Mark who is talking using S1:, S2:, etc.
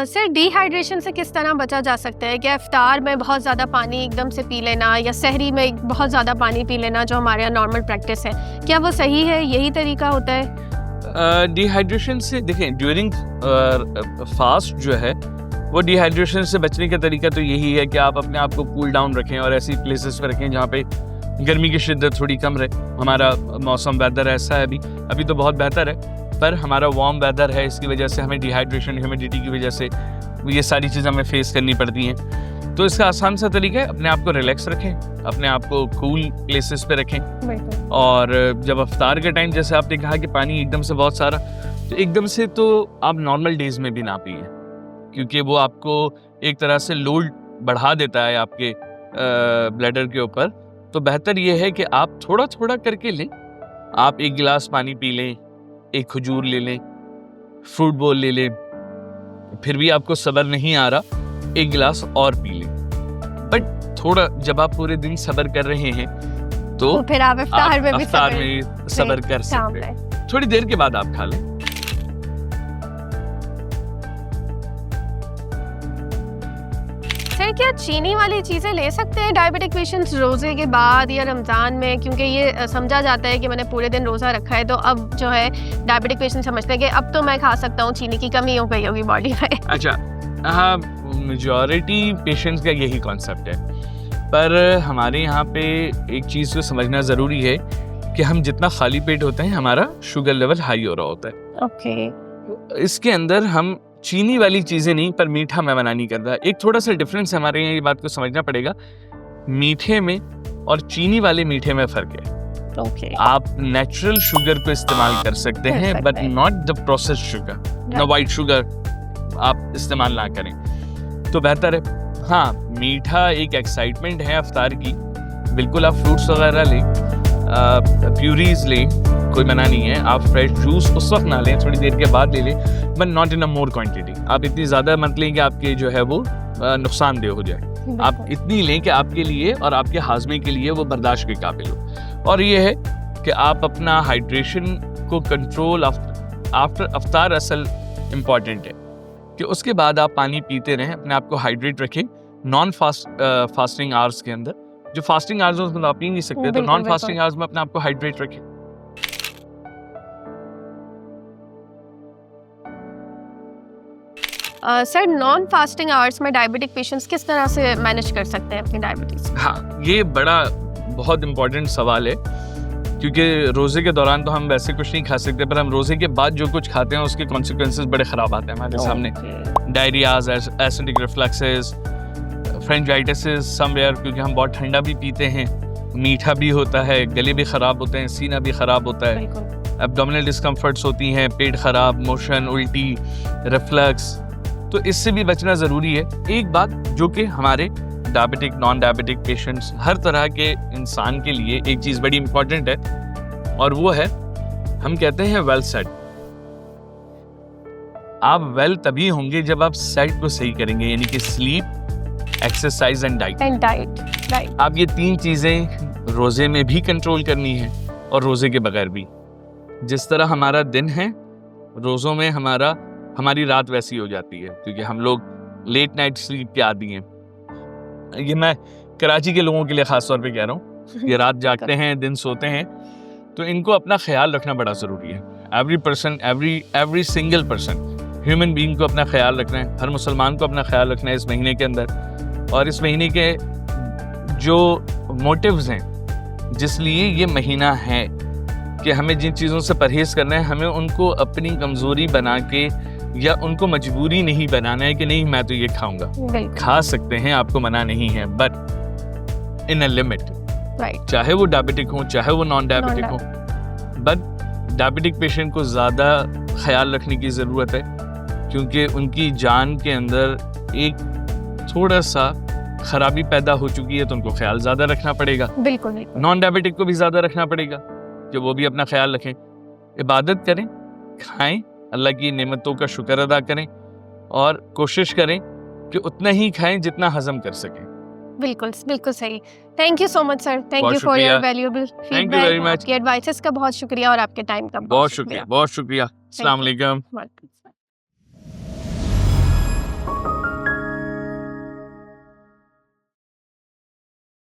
S1: Sir dehydration से किस तरह बचा जा सकता है? क्या इफ्तार में बहुत ज़्यादा पानी एकदम से पी लेना या सहरी में बहुत ज़्यादा पानी पी लेना जो हमारे यहाँ नॉर्मल प्रैक्टिस है, क्या वो सही है? यही तरीका होता है?
S2: डिहाइड्रेशन से देखें, ड्यूरिंग फास्ट जो है वो डिहाइड्रेशन से बचने का तरीका तो यही है कि आप अपने आप को कूल डाउन रखें और ऐसी प्लेसेस पर रखें जहाँ पे गर्मी की शिद्दत थोड़ी कम रहे। हमारा मौसम वेदर ऐसा है अभी तो बहुत बेहतर है, पर हमारा वार्म वेदर है, इसकी वजह से हमें डिहाइड्रेशन, ह्यूमिडिटी की वजह से ये सारी चीज़ें हमें फेस करनी पड़ती हैं। तो इसका आसान सा तरीका है, अपने आप को रिलैक्स रखें, अपने आप को कूल प्लेसेस पे रखें। और जब अफ्तार के टाइम, जैसे आपने कहा कि पानी एकदम से बहुत सारा, तो एकदम से तो आप नॉर्मल डेज में भी ना पिए, क्योंकि वो आपको एक तरह से लोड बढ़ा देता है आपके ब्लैडर के ऊपर। तो बेहतर ये है कि आप थोड़ा थोड़ा करके लें। आप 1 गिलास पानी पी लें, 1 खजूर ले लें, फ्रूट बोल ले लें, फिर भी आपको सब्र नहीं आ रहा, 1 गिलास और पी लें। बट थोड़ा जब आप पूरे दिन सब्र कर रहे हैं तो
S1: फिर आप इफ्तार में भी
S2: सब्र कर सकते हैं। थोड़ी देर के बाद आप खा लें।
S1: सर क्या चीनी वाली चीज़ें ले सकते हैं डायबिटिक पेशेंट्स रोज़े के बाद या रमज़ान में? क्योंकि ये समझा जाता है कि मैंने पूरे दिन रोज़ा रखा है, तो अब जो है डायबिटिक पेशेंट समझते हैं कि अब तो मैं खा सकता हूँ, चीनी की कमी हो गई होगी बॉडी में।
S2: अच्छा, हाँ, मेजॉरिटी पेशेंट्स का यही कॉन्सेप्ट है, पर हमारे यहाँ पे एक चीज़ को समझना ज़रूरी है कि हम जितना खाली पेट होते हैं हमारा शुगर लेवल हाई हो रहा होता है।
S1: ओके।
S2: इसके अंदर हम चीनी वाली चीज़ें नहीं, पर मीठा मैं मना नहीं कर रहा। एक थोड़ा सा डिफरेंस है हमारे यहाँ, ये बात को समझना पड़ेगा। मीठे में और चीनी वाले मीठे में फ़र्क है।
S1: ओके।
S2: आप नेचुरल शुगर को इस्तेमाल कर सकते हैं, but not the processed sugar. ना वाइट शुगर आप इस्तेमाल ना करें तो बेहतर है। हाँ, मीठा एक एक्साइटमेंट है अफ्तार की, बिल्कुल आप फ्रूट्स वगैरह लें, प्यूरीज लें, कोई मना नहीं है। आप फ्रेश जूस उस वक्त ना लें, थोड़ी देर के बाद ले लें, but not in a more quantity. आप इतनी ज़्यादा मत लें कि आपके जो है वो नुकसानदेह हो जाए। आप इतनी लें कि आपके लिए और आपके हाजमे के लिए वो बर्दाश्त के काबिल हो। और ये है कि आप अपना हाइड्रेशन को कंट्रोल आफ्टर अफ्तार असल इम्पॉर्टेंट है कि उसके बाद आप पानी पीते रहें, अपने आप को हाइड्रेट रखें। नॉन फास्टिंग आवर्स के अंदर, जो फास्टिंग आवर्स में आप पी नहीं सकते, तो नॉन फास्टिंग आवर्स में अपने आप को हाइड्रेट रखें।
S1: सर नॉन फास्टिंग आवर्स में डायबिटिक पेशेंट्स किस तरह से मैनेज कर सकते हैं अपनी डायबिटीज?
S2: हाँ, ये बहुत इम्पोर्टेंट सवाल है, क्योंकि रोज़े के दौरान तो हम वैसे कुछ नहीं खा सकते, पर हम रोज़े के बाद जो कुछ खाते हैं उसके कॉन्सिक्वेंसेस बड़े ख़राब आते हैं हमारे सामने। डायरियाज, एसिडिक रिफ्लक्सेस, फ्रेंजाइटिस समवेयर, क्योंकि हम बहुत ठंडा भी पीते हैं, मीठा भी होता है, गले भी ख़राब होते हैं, सीना भी ख़राब होता है, एब्डोमिनल डिस्कम्फर्ट्स होती हैं, पेट ख़राब, मोशन, उल्टी, रिफ्लक्स। तो इससे भी बचना ज़रूरी है। एक बात जो कि हमारे डायबिटिक, नॉन डायबिटिक पेशेंट्स, हर तरह के इंसान के लिए एक चीज़ बड़ी इंपॉर्टेंट है, और वो है, हम कहते हैं वेल सेट। आप वेल तभी होंगे जब आप सेट को सही करेंगे, यानी कि स्लीप, एक्सरसाइज एंड डाइट। आप ये 3 चीज़ें रोज़े में भी कंट्रोल करनी है और रोज़े के बगैर भी। जिस तरह हमारा दिन है, रोज़ों में हमारी रात वैसी हो जाती है, क्योंकि हम लोग लेट नाइट स्लीप के आदी हैं। ये मैं कराची के लोगों के लिए ख़ास तौर पे कह रहा हूँ। ये रात जागते हैं, दिन सोते हैं, तो इनको अपना ख्याल रखना बड़ा ज़रूरी है। Every person, every single person, human being को अपना ख्याल रखना है। हर मुसलमान को अपना ख्याल रखना है इस महीने के अंदर। और इस महीने के जो मोटिव्स हैं, जिस लिए ये महीना है, कि हमें जिन चीज़ों से परहेज़ करना है, हमें उनको अपनी कमज़ोरी बना के या उनको मजबूरी नहीं बनाना है कि नहीं मैं तो ये खाऊंगा। खा सकते हैं, आपको मना नहीं है, बट इन अ लिमिट। चाहे वो डायबिटिक हो, चाहे वो नॉन डायबिटिक हो, बट डायबिटिक पेशेंट को ज़्यादा ख्याल रखने की ज़रूरत है, क्योंकि उनकी जान के अंदर एक थोड़ा सा खराबी पैदा हो चुकी है, तो उनको ख्याल ज़्यादा रखना पड़ेगा।
S1: बिल्कुल।
S2: नॉन डायबिटिक को भी ज़्यादा रखना पड़ेगा कि वो भी अपना ख्याल रखें। इबादत करें, खाएं, अल्लाह की नेमतों का शुक्र अदा करें, और कोशिश करें कि उतना ही खाएं जितना हजम कर सकें।
S1: बिल्कुल सही। Thank you so much sir, thank you for your valuable feedback. आपकी एडवाइसेस का बहुत शुक्रिया और आपके टाइम का बहुत शुक्रिया।
S2: अस्सलाम वालेकुम।